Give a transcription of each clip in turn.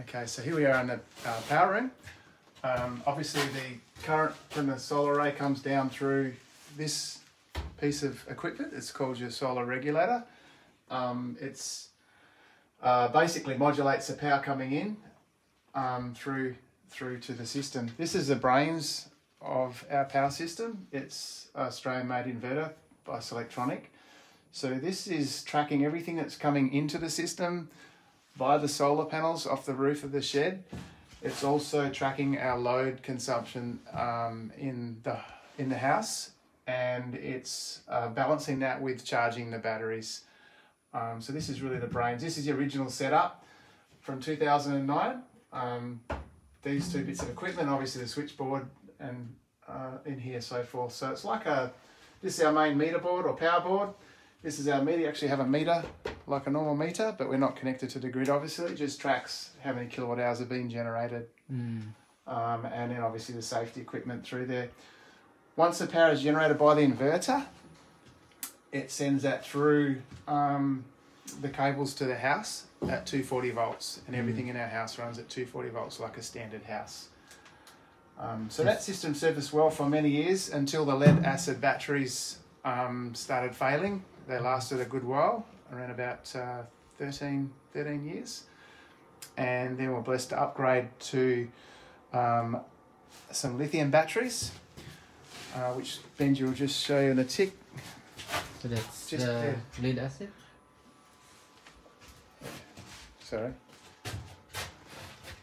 Okay, so here we are in the power room. Obviously the current from the solar array comes down through this piece of equipment. It's called your solar regulator. It's basically modulates the power coming in through to the system. This is the brains of our power system. It's an Australian-made inverter by Selectronic. So this is tracking everything that's coming into the system via the solar panels off the roof of the shed. It's also tracking our load consumption in the house, and it's balancing that with charging the batteries. So this is really the brains. This is the original setup from 2009. These two bits of equipment, obviously the switchboard and in here, so forth. So it's like this is our main meter board or power board. This is our meter. You actually have a meter like a normal meter, but we're not connected to the grid, obviously. It just tracks how many kilowatt hours are being generated. And then obviously the safety equipment through there. Once the power is generated by the inverter, it sends that through the cables to the house at 240 volts, and everything in our house runs at 240 volts like a standard house. So that system served us well for many years until the lead acid batteries started failing. They lasted a good while, around about 13 years. And then we're blessed to upgrade to some lithium batteries, which Benji will just show you in a tick. So that's Just the there. lead acid? Sorry.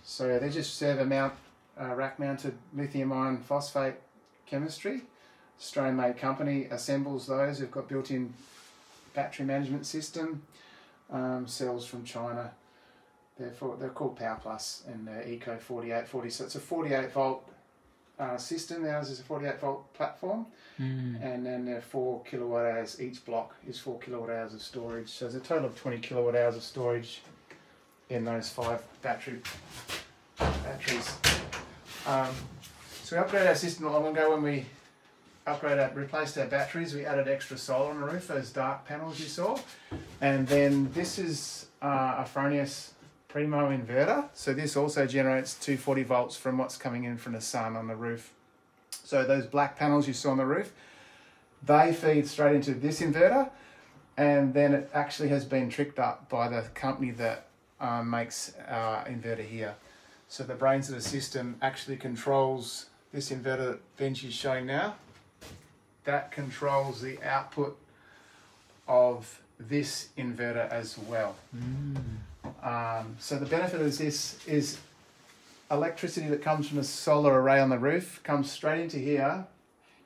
So they just serve a rack-mounted lithium iron phosphate chemistry. Australian-made company assembles those. They've got built-in battery management system. Cells from China. They're called Power Plus, and they're Eco 4840. So it's a 48 volt system. Ours is a 48 volt platform, and then they're 4 kilowatt hours. Each block is 4 kilowatt hours of storage. So there's a total of 20 kilowatt hours of storage in those 5 batteries. So we upgraded our system not long ago. When we replaced our batteries, we added extra solar on the roof, those dark panels you saw. And then this is a Fronius Primo inverter. So this also generates 240 volts from what's coming in from the sun on the roof. So those black panels you saw on the roof, they feed straight into this inverter, and then it actually has been tricked up by the company that makes our inverter here. So the brains of the system actually controls this inverter that Benji's showing now. That controls the output of this inverter as well. So the benefit of this is electricity that comes from the solar array on the roof comes straight into here.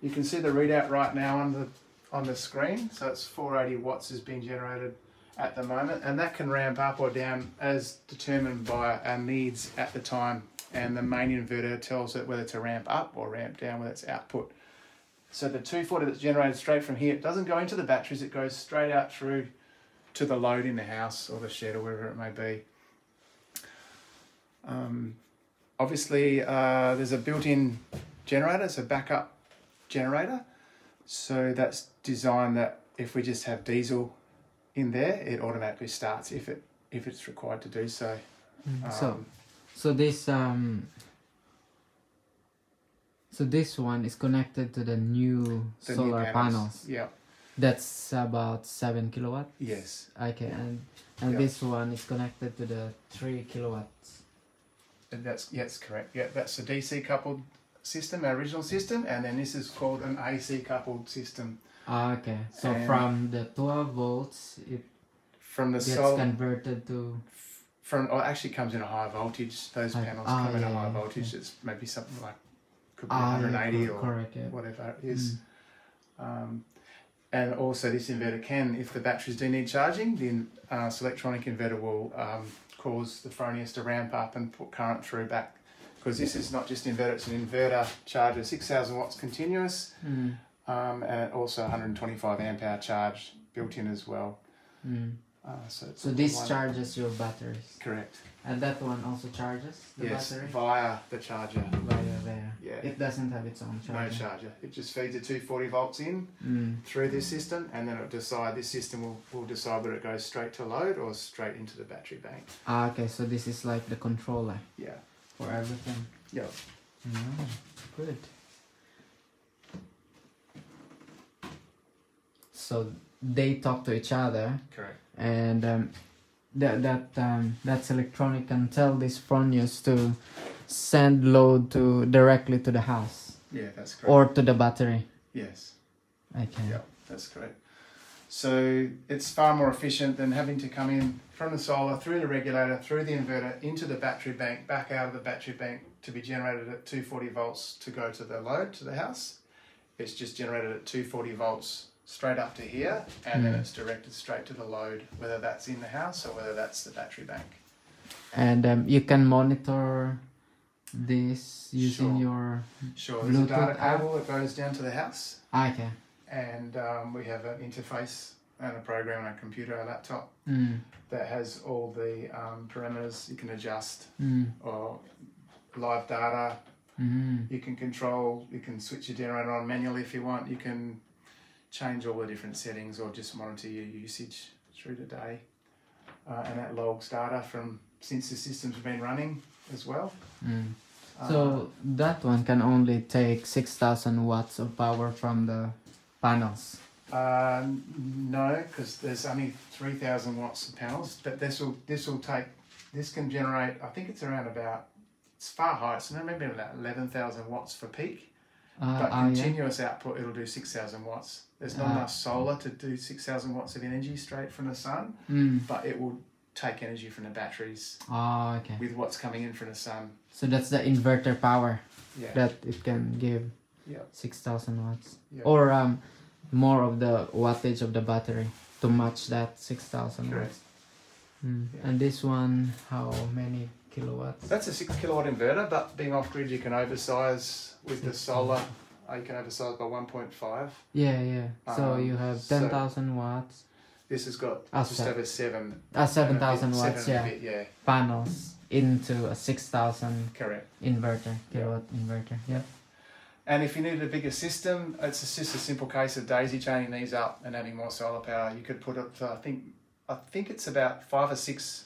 You can see the readout right now on the screen. So it's 480 watts is being generated at the moment, and that can ramp up or down as determined by our needs at the time. And the main inverter tells it whether to ramp up or ramp down with its output. So the 240 that's generated straight from here, it doesn't go into the batteries, it goes straight out through to the load in the house or the shed or wherever it may be. Obviously, there's a built-in generator, it's a backup generator. So that's designed that if we just have diesel in there, it automatically starts if it's required to do so. So this one is connected to the new solar panels. Yeah. That's about 7 kilowatts. Yes. Okay, and this one is connected to the 3 kilowatts. And that's correct. Yeah, that's a DC coupled system, our original system, and then this is called an AC coupled system. Okay, so from the 12 volts, it gets converted to. It actually comes in a high voltage. Those panels come in a high voltage. Okay. It's maybe something like could be 180 or correct, whatever it is. And also this inverter can, if the batteries do need charging, the Selectronic inverter will cause the Fronius to ramp up and put current through back. Because this is not just inverter, it's an inverter charger, 6,000 watts continuous, and also 125 amp hour charge built in as well. So this charges your batteries. Correct. And that one also charges the battery? Via the charger. Via there. Yeah. It doesn't have its own charger. No charger. It just feeds a 240 volts in through this system, and then this system will decide whether it goes straight to load or straight into the battery bank. Okay, so this is like the controller. Yeah. For everything. Yeah. Good. So they talk to each other. Correct. And that's electronic can tell this Fronius to send load directly to the house. Yeah, that's correct. Or to the battery. Yes. Okay. Yeah, that's correct. So it's far more efficient than having to come in from the solar, through the regulator, through the inverter, into the battery bank, back out of the battery bank to be generated at 240 volts to go to the load, to the house. It's just generated at 240 volts straight up to here, and then it's directed straight to the load, whether that's in the house or whether that's the battery bank. And you can monitor this using your Sure, there's a data cable that goes down to the house. Okay. And we have an interface and a program on a computer, a laptop, that has all the parameters you can adjust, or live data. You can control, you can switch your generator on manually if you want. You can change all the different settings or just monitor your usage through the day. And that logs data from since the system's been running as well. So that one can only take 6,000 watts of power from the panels. No, because there's only 3,000 watts of panels, but this can generate, I think it's around about, it's far higher, it's maybe about 11,000 watts for peak. But continuous output, it'll do 6,000 watts. There's not enough solar to do 6,000 watts of energy straight from the sun, but it will take energy from the batteries with what's coming in from the sun. So that's the inverter power that it can give 6,000 watts. Or more of the wattage of the battery to match that 6,000 watts. And this one, how many kilowatts? That's a 6 kilowatt inverter, but being off grid, you can oversize with the solar. You can oversize by 1.5. Yeah. So you have 10,000 watts. This has got just over 7,000 watts, panels into a 6,000 inverter, kilowatt inverter. Yeah. And if you needed a bigger system, it's just a simple case of daisy chaining these up and adding more solar power. You could put up to, I think it's about 5 or 6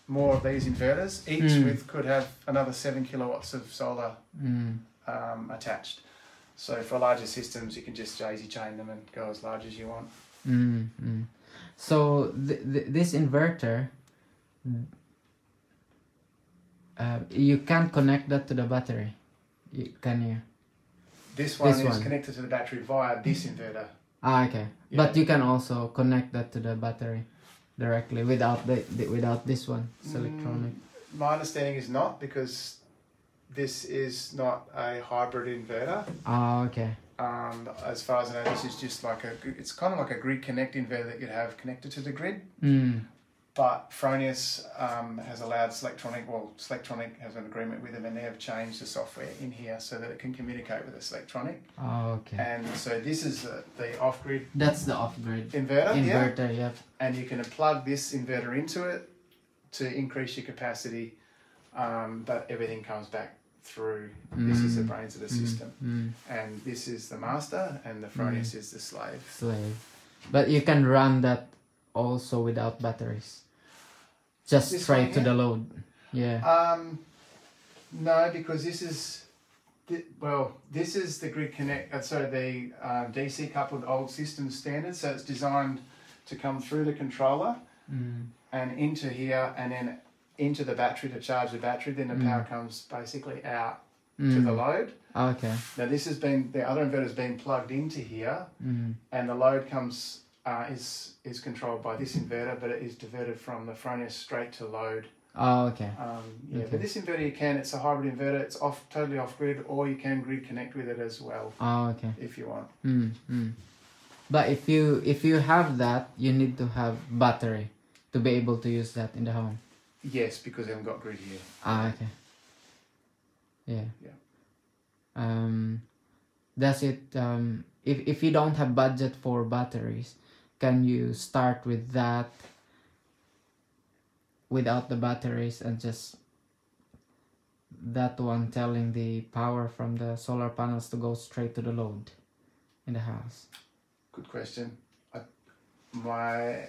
more of these inverters. Each could have another 7 kilowatts of solar attached. So for larger systems, you can just daisy chain them and go as large as you want. So this inverter, you can't connect that to the battery, can you? This one is connected to the battery via this inverter. Okay. Yeah. But you can also connect that to the battery directly without without this one. It's electronic. My understanding is not, because this is not a hybrid inverter. Okay. As far as I know, this is just like it's kind of like a grid connect inverter that you'd have connected to the grid. But Fronius has allowed Selectronic has an agreement with them, and they have changed the software in here so that it can communicate with the Selectronic. Okay. And so this is the off-grid. That's the off-grid inverter. Yeah. And you can plug this inverter into it to increase your capacity, but everything comes back through. This is the brains of the system, and this is the master, and the Fronius is the slave. But you can run that also without batteries. Just straight to the load. Yeah. No, because this is the grid connect. So the DC coupled old system standard. So it's designed to come through the controller and into here, and then into the battery to charge the battery. Then the power comes basically out to the load. Okay. Now this has been, the other inverter's been plugged into here, and the load comes. Is controlled by this inverter, but it is diverted from the Fronius straight to load. Oh, okay. But this inverter it's a hybrid inverter. It's totally off grid, or you can grid connect with it as well. Oh, okay. If you want. But if you have that, you need to have battery to be able to use that in the home. Yes, because they haven't got grid here. Okay. Yeah. Does it if you don't have budget for batteries, can you start with that without the batteries and just that one telling the power from the solar panels to go straight to the load in the house? Good question. My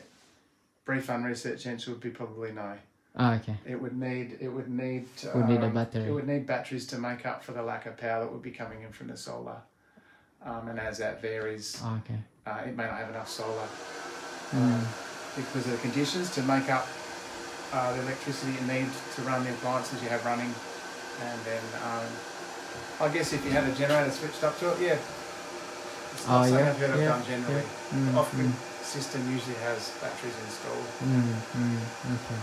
brief on research answer would be probably no. Oh, okay. It would need a battery. It would need batteries to make up for the lack of power that would be coming in from the solar. And as that varies, okay. It may not have enough solar because of the conditions to make up the electricity you need to run the appliances you have running. And then I guess if you had a generator switched up to it, yeah. It's not something I've heard of done generally. Yeah. The off-grid system usually has batteries installed. Okay.